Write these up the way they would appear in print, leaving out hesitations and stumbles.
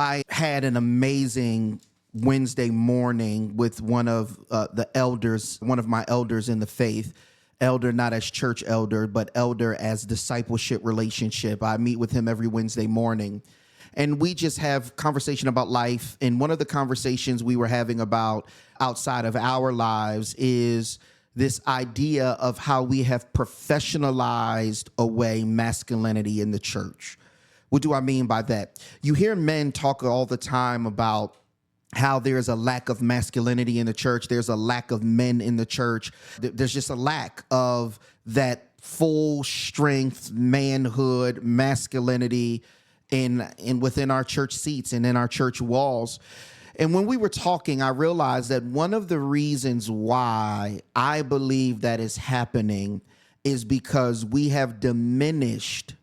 I had an amazing Wednesday morning with one of the elders, one of my elders in the faith. Elder not as church elder, but elder as discipleship relationship. I meet with him every Wednesday morning. And we just have conversation about life. And one of the conversations we were having about outside of our lives is this idea of how we have professionalized away masculinity in the church. What do I mean by that? You hear men talk all the time about how there's a lack of masculinity in the church. There's a lack of men in the church. There's just a lack of that full strength manhood, masculinity in within our church seats and in our church walls. And when we were talking, I realized that one of the reasons why I believe that is happening is because we have diminished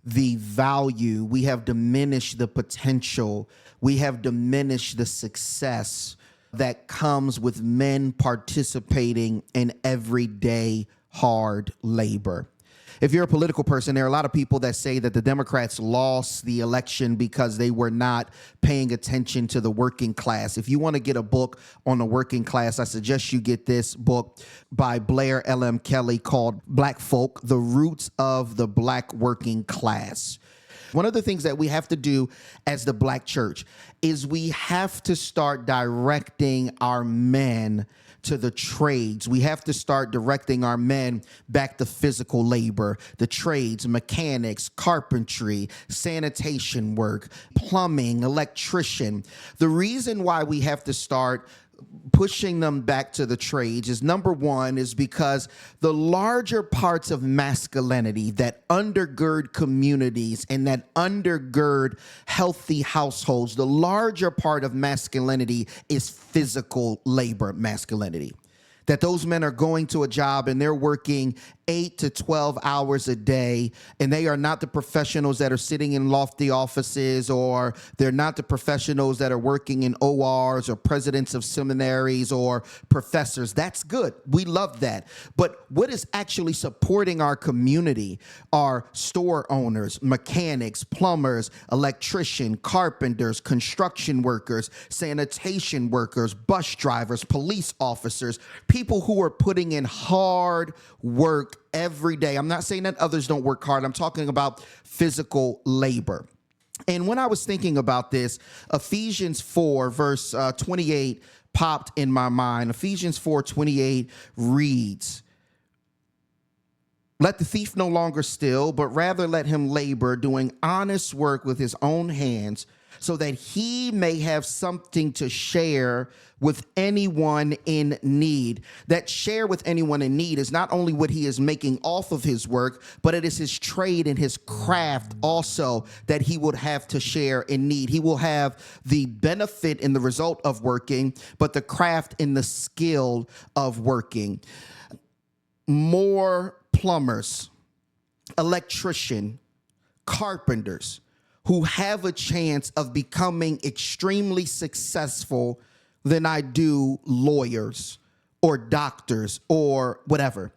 the value, we have diminished the potential, we have diminished the success that comes with men participating in everyday hard labor. If you're a political person, there are a lot of people that say that the Democrats lost the election because they were not paying attention to the working class. If you want to get a book on the working class, I suggest you get this book by Blair L.M. Kelly called Black Folk, The Roots of the Black Working Class. One of the things that we have to do as the Black church is we have to start directing our men to the trades. We have to start directing our men back to physical labor, the trades, mechanics, carpentry, sanitation work, plumbing, electrician. The reason why we have to start pushing them back to the trades is, number one, is because the larger parts of masculinity that undergird communities and that undergird healthy households, the larger part of masculinity is physical labor masculinity. That those men are going to a job and they're working 8 to 12 hours a day, and they are not the professionals that are sitting in lofty offices, or they're not the professionals that are working in ORs or presidents of seminaries or professors. That's good. We love that. But what is actually supporting our community are store owners, mechanics, plumbers, electricians, carpenters, construction workers, sanitation workers, bus drivers, police officers, people who are putting in hard work every day. I'm not saying that others don't work hard. I'm talking about physical labor. And when I was thinking about this, Ephesians 4 verse 28 popped in my mind. Ephesians 4:28 reads, "Let the thief no longer steal, but rather let him labor, doing honest work with his own hands, so that he may have something to share with anyone in need." That share with anyone in need is not only what he is making off of his work, but it is his trade and his craft also that he would have to share in need. He will have the benefit in the result of working, but the craft and the skill of working. More plumbers, electrician, carpenters who have a chance of becoming extremely successful than I do lawyers or doctors or whatever.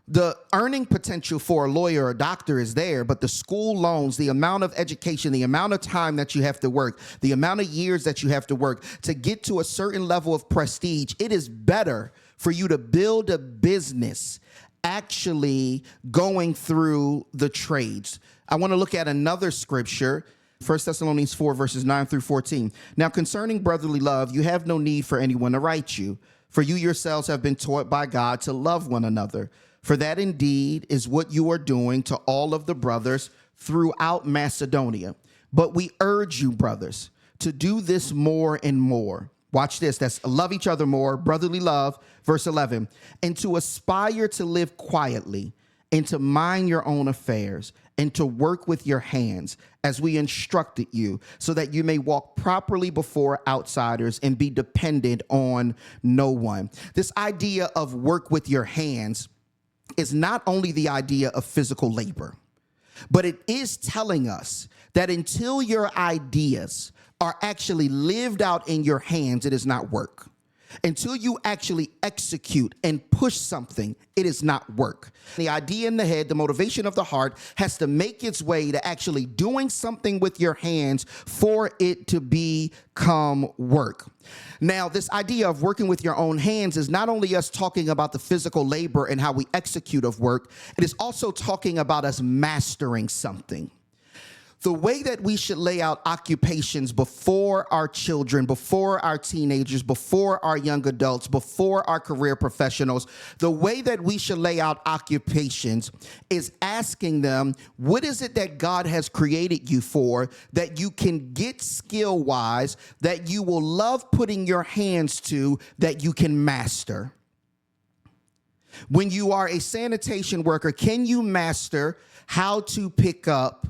The earning potential for a lawyer or doctor is there, but the school loans, the amount of education, the amount of time that you have to work, the amount of years that you have to work to get to a certain level of prestige, it is better for you to build a business actually going through the trades. I want to look at another scripture, 1 Thessalonians 4, verses 9 through 14. "Now concerning brotherly love, you have no need for anyone to write you, for you yourselves have been taught by God to love one another. For that indeed is what you are doing to all of the brothers throughout Macedonia. But we urge you, brothers, to do this more and more." Watch this. That's love each other more, brotherly love. Verse 11, "And to aspire to live quietly, and to mind your own affairs, and to work with your hands as we instructed you, so that you may walk properly before outsiders and be dependent on no one." This idea of work with your hands is not only the idea of physical labor, but it is telling us that until your ideas are actually lived out in your hands, it is not work. Until you actually execute and push something, it is not work. The idea in the head, the motivation of the heart, has to make its way to actually doing something with your hands for it to become work. Now, this idea of working with your own hands is not only us talking about the physical labor and how we execute of work, it is also talking about us mastering something. The way that we should lay out occupations before our children, before our teenagers, before our young adults, before our career professionals, the way that we should lay out occupations is asking them, what is it that God has created you for that you can get skill-wise, that you will love putting your hands to, that you can master? When you are a sanitation worker, can you master how to pick up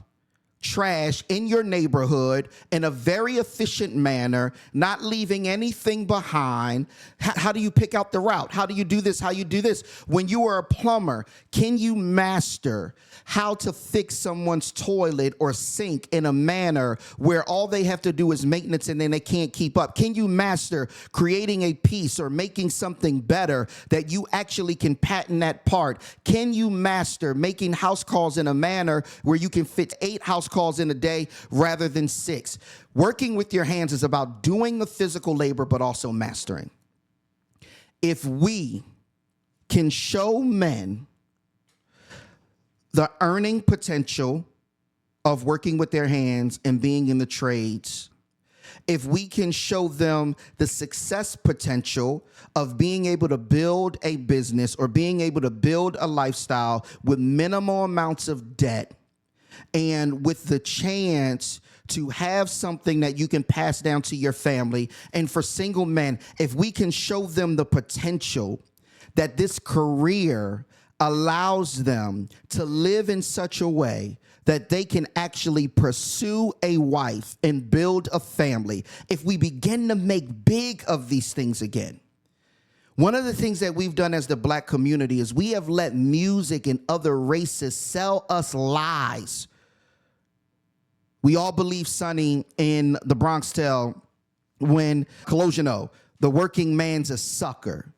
trash in your neighborhood in a very efficient manner, not leaving anything behind? How do you pick out the route? How do you do this? How you do this? When you are a plumber, can you master how to fix someone's toilet or sink in a manner where all they have to do is maintenance and then they can't keep up? Can you master creating a piece or making something better that you actually can patent that part? Can you master making house calls in a manner where you can fit 8 house calls in a day rather than 6? Working with your hands is about doing the physical labor, but also mastering. If we can show men the earning potential of working with their hands and being in the trades, if we can show them the success potential of being able to build a business or being able to build a lifestyle with minimal amounts of debt, and with the chance to have something that you can pass down to your family. And for single men, if we can show them the potential that this career allows them to live in such a way that they can actually pursue a wife and build a family, if we begin to make big of these things again. One of the things that we've done as the black community is we have let music and other races sell us lies. We all believe Sonny in the Bronx Tale when Colosimo, the working man's a sucker.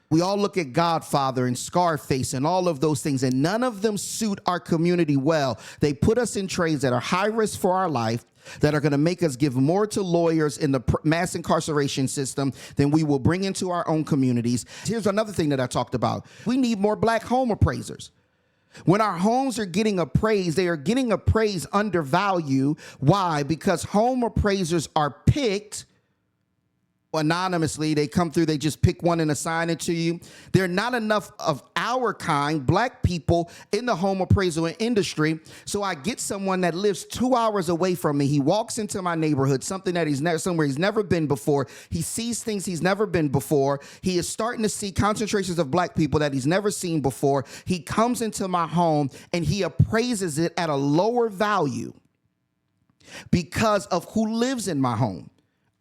We all look at Godfather and Scarface and all of those things, and none of them suit our community well. They put us in trades that are high risk for our life, that are going to make us give more to lawyers in the mass incarceration system than we will bring into our own communities. Here's another thing that I talked about. We need more black home appraisers. When our homes are getting appraised, they are getting appraised undervalue. Why? Because home appraisers are picked anonymously. They come through, they just pick one and assign it to you. There are not enough of our kind, black people, in the home appraisal industry. So I get someone that lives 2 hours away from me. He walks into my neighborhood, something that somewhere he's never been before. He sees things he's never been before. He is starting to see concentrations of black people that he's never seen before. He comes into my home and he appraises it at a lower value because of who lives in my home.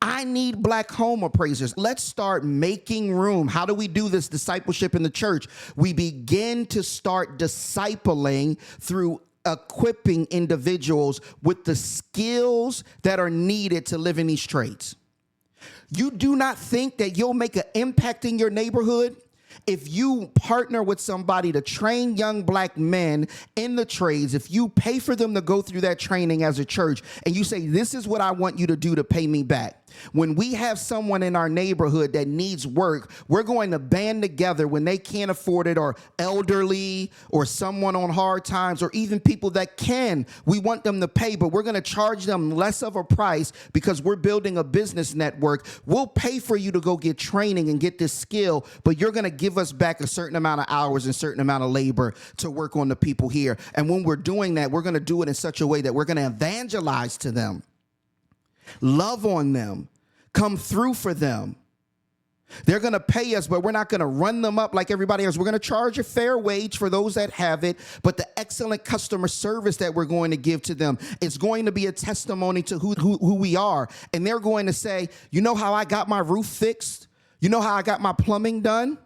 I need black home appraisers. Let's start making room. How do we do this discipleship in the church? We begin to start discipling through equipping individuals with the skills that are needed to live in these trades. You do not think that you'll make an impact in your neighborhood if you partner with somebody to train young black men in the trades, if you pay for them to go through that training as a church, and you say, this is what I want you to do to pay me back. When we have someone in our neighborhood that needs work, we're going to band together when they can't afford it, or elderly, or someone on hard times, or even people that can. We want them to pay, but we're going to charge them less of a price because we're building a business network. We'll pay for you to go get training and get this skill, but you're going to give us back a certain amount of hours and a certain amount of labor to work on the people here. And when we're doing that, we're going to do it in such a way that we're going to evangelize to them, love on them, come through for them. They're going to pay us, but we're not going to run them up like everybody else. We're going to charge a fair wage for those that have it, but the excellent customer service that we're going to give to them is going to be a testimony to who we are. And they're going to say, you know how I got my roof fixed? You know how I got my plumbing done?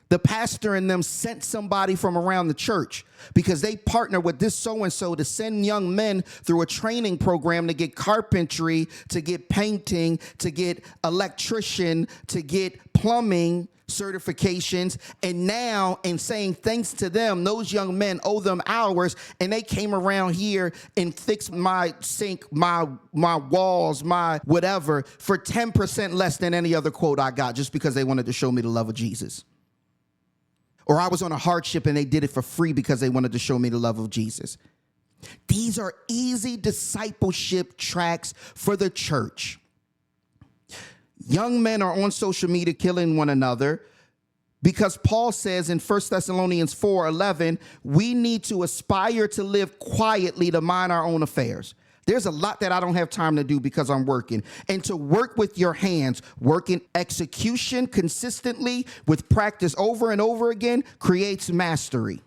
The pastor and them sent somebody from around the church because they partner with this so-and-so to send young men through a training program to get carpentry, to get painting, to get electrician, to get plumbing, plumbing certifications, and now in saying thanks to them, those young men owe them hours, and they came around here and fixed my sink, my walls, my whatever for 10% less than any other quote I got, just because they wanted to show me the love of Jesus. Or I was on a hardship and they did it for free because they wanted to show me the love of Jesus. These are easy discipleship tracks for the church. Young men are on social media killing one another because Paul says in 1 Thessalonians 4:11, we need to aspire to live quietly, to mind our own affairs. There's a lot that I don't have time to do because I'm working. And to work with your hands, work in execution consistently with practice over and over again creates mastery.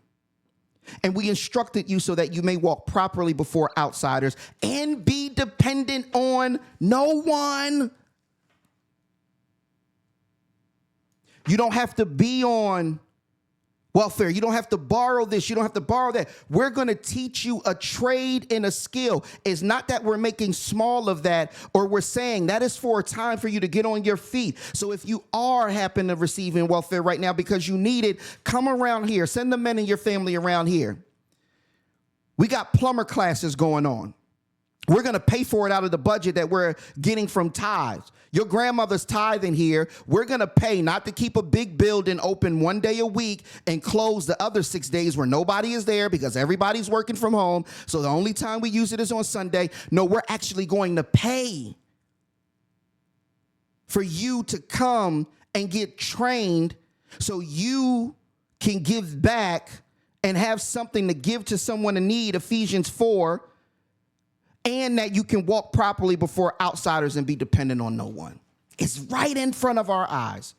And we instructed you so that you may walk properly before outsiders and be dependent on no one. You don't have to be on welfare. You don't have to borrow this. You don't have to borrow that. We're going to teach you a trade and a skill. It's not that we're making small of that, or we're saying that is for a time for you to get on your feet. So if you are happen to receiving welfare right now because you need it, come around here. Send the men in your family around here. We got plumber classes going on. We're going to pay for it out of the budget that we're getting from tithes. Your grandmother's tithing here. We're going to pay not to keep a big building open one day a week and close the other 6 days where nobody is there because everybody's working from home. So the only time we use it is on Sunday. No, we're actually going to pay for you to come and get trained so you can give back and have something to give to someone in need, Ephesians 4, and that you can walk properly before outsiders and be dependent on no one. It's right in front of our eyes.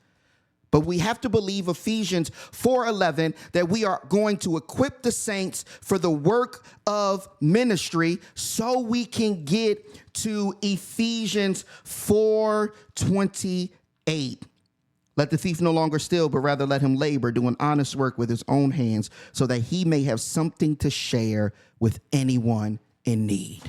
But we have to believe Ephesians 4:11 that we are going to equip the saints for the work of ministry so we can get to Ephesians 4:28. Let the thief no longer steal, but rather let him labor, doing honest work with his own hands, so that he may have something to share with anyone in need.